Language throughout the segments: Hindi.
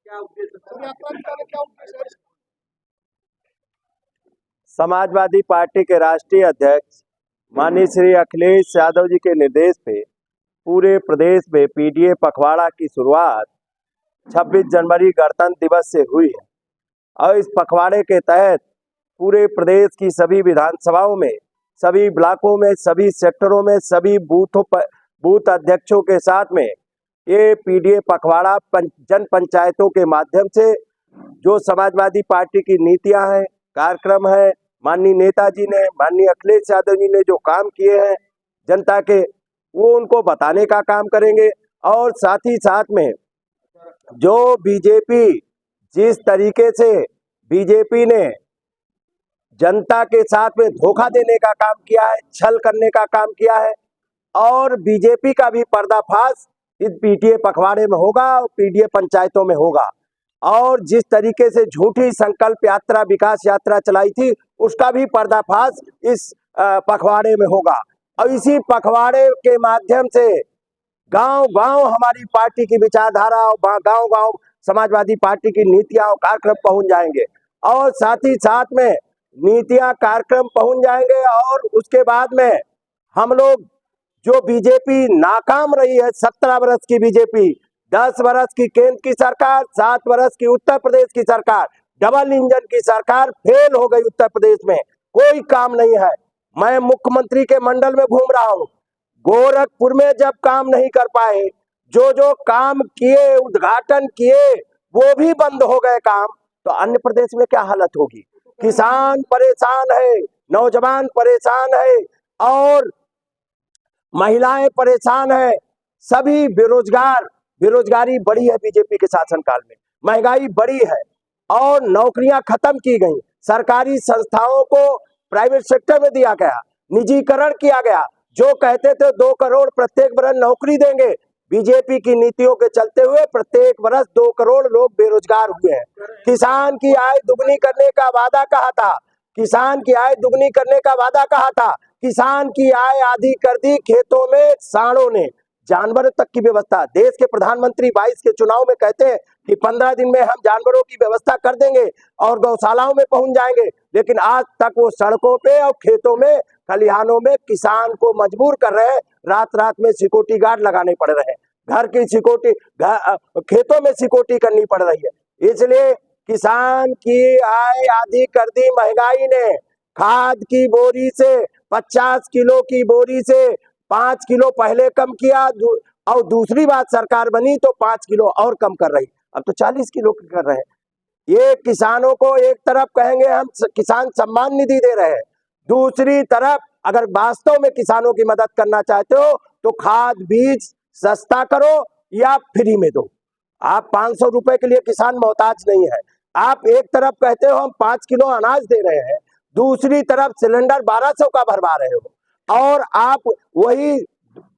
क्या उद्देश्य है? समाजवादी पार्टी के राष्ट्रीय अध्यक्ष माननीय श्री अखिलेश यादव जी के निर्देश पे पूरे प्रदेश में पीडीए पखवाड़ा की शुरुआत 26 जनवरी गणतंत्र दिवस से हुई है और इस पखवाड़े के तहत पूरे प्रदेश की सभी विधानसभाओं में, सभी ब्लॉकों में, सभी सेक्टरों में, सभी बूथ अध्यक्षों के साथ में ये पीडीए पखवाड़ा जन पंचायतों के माध्यम से जो समाजवादी पार्टी की नीतियां हैं, कार्यक्रम है, माननीय नेताजी ने, माननीय अखिलेश यादव जी ने जो काम किए हैं जनता के, वो उनको बताने का काम करेंगे। और साथ ही साथ में जो बीजेपी, जिस तरीके से बीजेपी ने जनता के साथ में धोखा देने का काम किया है, छल करने का काम किया है, और बीजेपी का भी पर्दाफाश इस पीडीए पखवाड़े में होगा और पीडीए पंचायतों में होगा। और जिस तरीके से झूठी संकल्प यात्रा, विकास यात्रा चलाई थी, उसका भी पर्दाफाश इस पखवाड़े में होगा। और इसी पखवाड़े के माध्यम से गांव गांव हमारी पार्टी की विचारधारा और गांव गांव समाजवादी पार्टी की नीतियां और कार्यक्रम पहुंच जाएंगे। और साथ ही साथ में नीतियां, कार्यक्रम पहुंच जाएंगे और उसके बाद में हम लोग, जो बीजेपी नाकाम रही है, 17 वर्ष की बीजेपी, 10 वर्ष की केंद्र की सरकार, 7 वर्ष की उत्तर प्रदेश की सरकार, डबल इंजन की सरकार फेल हो गई उत्तर प्रदेश में, कोई काम नहीं है। मैं मुख्यमंत्री के मंडल में घूम रहा हूँ, गोरखपुर में जब काम नहीं कर पाए, जो जो काम किए, उद्घाटन किए, वो भी बंद हो गए काम, तो अन्य प्रदेश में क्या हालत होगी। किसान परेशान है, नौजवान परेशान है और महिलाएं परेशान है, सभी बेरोजगारी बढ़ी है बीजेपी के शासनकाल में, महंगाई बढ़ी है और नौकरियां खत्म की गई, सरकारी संस्थाओं को प्राइवेट सेक्टर में दिया गया, निजीकरण किया गया। जो कहते थे 2 करोड़ प्रत्येक वर्ष नौकरी देंगे, बीजेपी की नीतियों के चलते हुए प्रत्येक वर्ष 2 करोड़ लोग बेरोजगार हुए हैं। किसान की आय दुगनी करने का वादा कहा था, किसान की आय दुगनी करने का वादा कहा था, किसान की आय आधी कर दी खेतों में सांडों ने, जानवरों तक की व्यवस्था। देश के प्रधानमंत्री 22 के चुनाव में कहते हैं कि 15 दिन में हम जानवरों की व्यवस्था कर देंगे और गौशालाओं में पहुंच जाएंगे, लेकिन आज तक वो सड़कों पे और खेतों में, खलिहानों में किसान को मजबूर कर रहे हैं, रात रात में सिक्योरिटी गार्ड लगाने पड़ रहे हैं, घर की सिक्योरिटी, खेतों में सिक्योरिटी करनी पड़ रही है। इसलिए किसान की आय आधी कर दी महंगाई ने, खाद की बोरी से 50 किलो की बोरी से 5 किलो पहले कम किया, और दूसरी बात सरकार बनी तो 5 किलो और कम कर रही, अब तो 40 किलो कर रहे हैं। ये किसानों को एक तरफ कहेंगे हम किसान सम्मान निधि दे रहे हैं, दूसरी तरफ अगर वास्तव में किसानों की मदद करना चाहते हो तो खाद बीज सस्ता करो या फ्री में दो। आप 500 रुपए के लिए किसान मोहताज नहीं है। आप एक तरफ कहते हो हम 5 किलो अनाज दे रहे हैं, दूसरी तरफ सिलेंडर 1200 का भरवा रहे हो, और आप वही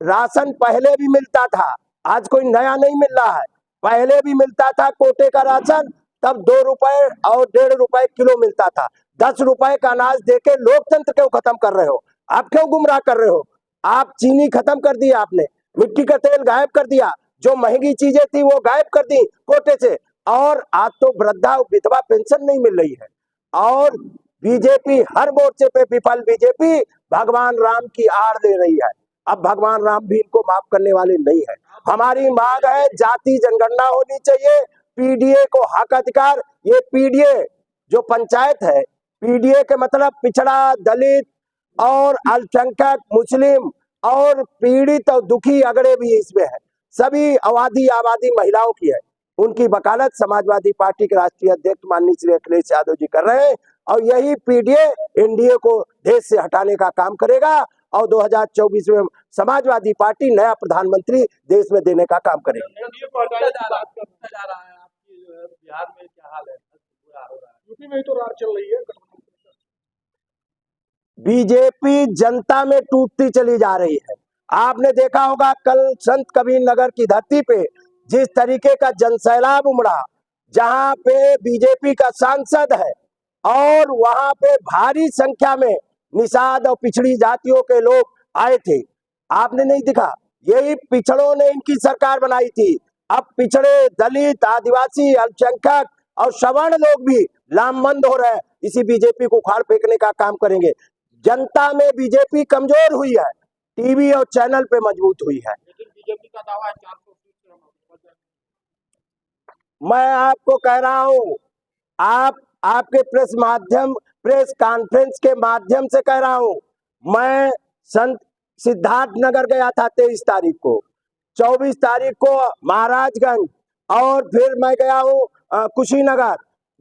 राशन पहले भी मिलता था, आज कोई नया नहीं मिल रहा है, पहले भी मिलता था कोटे का राशन, तब 2 रुपए और 1.5 रुपए किलो मिलता था। 10 रुपए का अनाज देके लोकतंत्र क्यों खत्म कर रहे हो, आप क्यों गुमराह कर रहे हो। आप चीनी खत्म कर दी, आपने मिट्टी का तेल गायब कर दिया, जो महंगी चीजें थी वो गायब कर दी कोटे से, और आज तो वृद्धा विधवा पेंशन नहीं मिल रही है। और बीजेपी हर मोर्चे पे विफल, बीजेपी भगवान राम की आड़ ले रही है। अब भगवान राम भी इनको माफ करने वाले नहीं है। हमारी मांग है जाति जनगणना होनी चाहिए, पीडीए को हक अधिकार। ये पीडीए जो पंचायत है, पीडीए के मतलब पिछड़ा, दलित और अल्पसंख्यक, मुस्लिम और पीड़ित और दुखी अगड़े भी इसमें है, सभी आबादी महिलाओं की है। उनकी वकालत समाजवादी पार्टी के राष्ट्रीय अध्यक्ष माननीय श्री अखिलेश यादव जी कर रहे हैं, और यही पीडीए एनडीए को देश से हटाने का काम करेगा और 2024 में समाजवादी पार्टी नया प्रधानमंत्री देश में देने का काम करेगी। बिहार में क्या हाल है, यूपी में तो रार चल रही है। बीजेपी जनता में टूटती चली जा रही है। आपने देखा होगा कल संत कबीर नगर की धरती पे जिस तरीके का जनसैलाब उमड़ा, जहां पे बीजेपी का सांसद है और वहां पे भारी संख्या में निषाद और पिछड़ी जातियों के लोग आए थे, आपने नहीं दिखा। यही पिछड़ों ने इनकी सरकार बनाई थी, अब पिछड़े, दलित, आदिवासी, अल्पसंख्यक और सवर्ण लोग भी लामबंद हो रहे हैं। इसी बीजेपी को उखाड़ फेंकने का काम करेंगे। जनता में बीजेपी कमजोर हुई है, टीवी और चैनल पे मजबूत हुई है। लेकिन बीजेपी का दावा है 400 सीट से हम बच जाएंगे। मैं आपको कह रहा हूं, आपके प्रेस कॉन्फ्रेंस के माध्यम से कह रहा हूं, मैं संत सिद्धार्थ नगर गया था 23 तारीख को, 24 तारीख को महाराजगंज, और फिर मैं गया हूं कुशीनगर,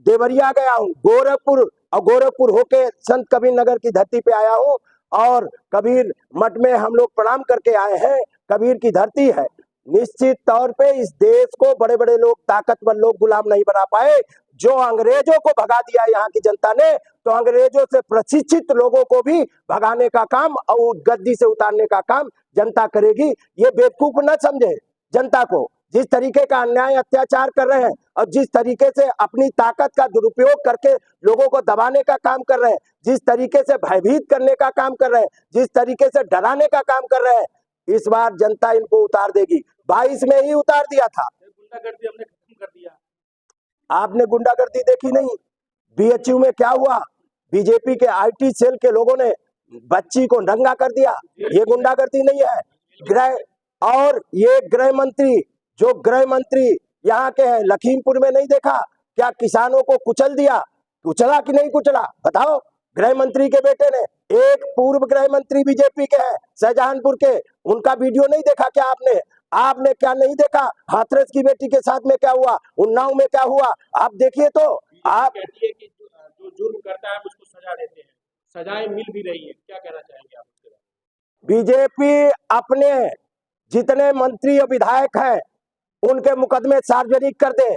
देवरिया गया हूं, गोरखपुर, और गोरखपुर होके संत कबीर नगर की धरती पे आया हूं, और कबीर मठ में हम लोग प्रणाम करके आए हैं। कबीर की धरती है। निश्चित तौर पे इस देश को बड़े बड़े लोग, ताकतवर लोग गुलाम नहीं बना पाए। जो अंग्रेजों को भगा दिया यहाँ की जनता ने, तो अंग्रेजों से प्रशिक्षित लोगों को भी भगाने का काम और गद्दी से उतारने का काम जनता करेगी। ये बेवकूफ न समझे जनता को। जिस तरीके का अन्याय अत्याचार कर रहे हैं और जिस तरीके से अपनी ताकत का दुरुपयोग करके लोगों को दबाने का काम कर रहे हैं, जिस तरीके से भयभीत करने का काम कर रहे हैं, जिस तरीके से डराने का काम कर रहे हैं, इस बार जनता इनको उतार देगी। 22 में ही उतार दिया था। गुंडागर्दी हमने खत्म कर दिया। आपने गुंडागर्दी देखी नहीं? बीएचयू में क्या हुआ? बीजेपी के आईटी सेल के लोगों ने बच्ची को नंगा कर दिया। ये गुंडागर्दी नहीं है? और ये गृह मंत्री, जो गृह मंत्री यहाँ के हैं, लखीमपुर में नहीं देखा क्या किसानों को कुचल दिया? कुचला कि नहीं कुचला बताओ? गृह मंत्री के बेटे ने, एक पूर्व गृह मंत्री बीजेपी के हैं शाहजहांपुर के, उनका वीडियो नहीं देखा क्या आपने? आपने क्या नहीं देखा? हाथरस की बेटी के साथ में क्या हुआ, उन्नाव में क्या हुआ, आप देखिए। तो आप कहती है कि जो जुर्म करता है उसको सजा देते हैं, सजाएं मिल भी रही है, क्या कहना चाहेंगे आप उसके बारे में? बीजेपी अपने जितने मंत्री और विधायक हैं उनके मुकदमे सार्वजनिक कर दे,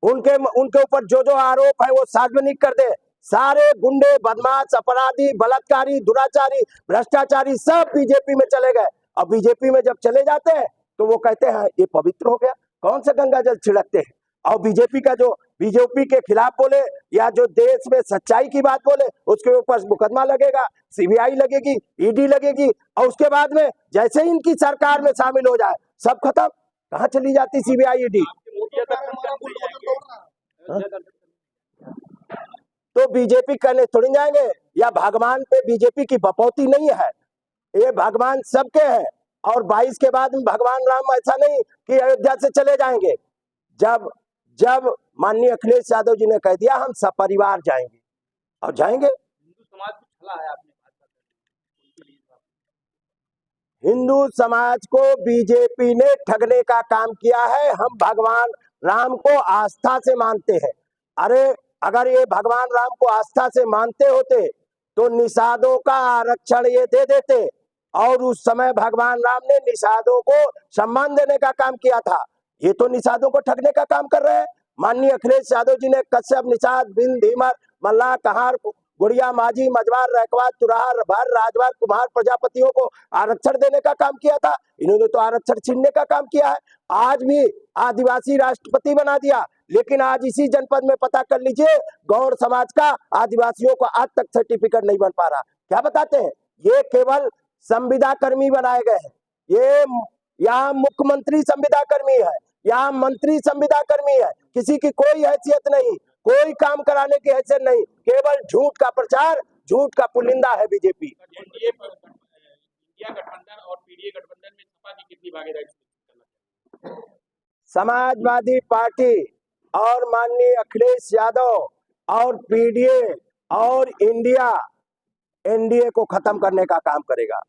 उनके ऊपर जो जो आरोप है वो सार्वजनिक कर दे। सारे गुंडे, बदमाश, अपराधी, बलात्कारी, दुराचारी, भ्रष्टाचारी सब बीजेपी में चले गए। अब बीजेपी में जब चले जाते हैं तो वो कहते हैं ये पवित्र हो गया। कौन सा गंगा जल छिड़कते हैं? और बीजेपी का जो बीजेपी के खिलाफ बोले या जो देश में सच्चाई की बात बोले उसके ऊपर मुकदमा लगेगा, सीबीआई लगेगी, ईडी लगेगी, और उसके बाद में जैसे ही इनकी सरकार में शामिल हो जाए सब खत्म। कहाँ चली जाती सीबीआई, ईडी? तो बीजेपी करने थोड़ी जाएंगे, या भगवान पे बीजेपी की बपौती नहीं है। ये भगवान सबके हैं, और 22 के बाद में भगवान राम ऐसा नहीं कि अयोध्या से चले जाएंगे। जब माननीय अखिलेश यादव जी ने कह दिया हम सब परिवार जाएंगे, और जाएंगे। हिंदू समाज को छला है आपने। हिंदू समाज को बीजेपी ने ठगने का काम किया है। हम भगवान राम को आस्था से मानते हैं। अरे अगर ये भगवान राम को आस्था से मानते होते तो निषादों का आरक्षण ये दे देते, और उस समय भगवान राम ने निषादों को सम्मान देने का काम किया था। ये तो निषादों को ठगने का काम कर रहे हैं। माननीय अखिलेश यादव जी ने कश्यप, निषाद, बिल, धीमर, मल्लाह, कहार, गुड़िया, माझी, मजवार, रैकवार, तुरार, भर, राजवार, कुमार प्रजापतियों को आरक्षण देने का काम किया था। इन्होंने तो आरक्षण छीनने का काम किया है। आज भी आदिवासी राष्ट्रपति बना दिया, लेकिन आज इसी जनपद में पता कर लीजिए गौड़ समाज का आदिवासियों को आज तक सर्टिफिकेट नहीं बन पा रहा। क्या बताते हैं? ये केवल संविदा कर्मी बनाए गए हैं। ये यहाँ मुख्यमंत्री संविदा कर्मी है, यहाँ मंत्री संविदा कर्मी है। किसी की कोई हैसियत नहीं, कोई काम कराने की हैसियत नहीं, केवल झूठ का प्रचार, झूठ का पुलिंदा है बीजेपी। इंडिया गठबंधन और पीडीए गठबंधन में सपा की कितनी भागीदारी? समाजवादी पार्टी और माननीय अखिलेश यादव और पीडीए और इंडिया एनडीए को खत्म करने का काम करेगा।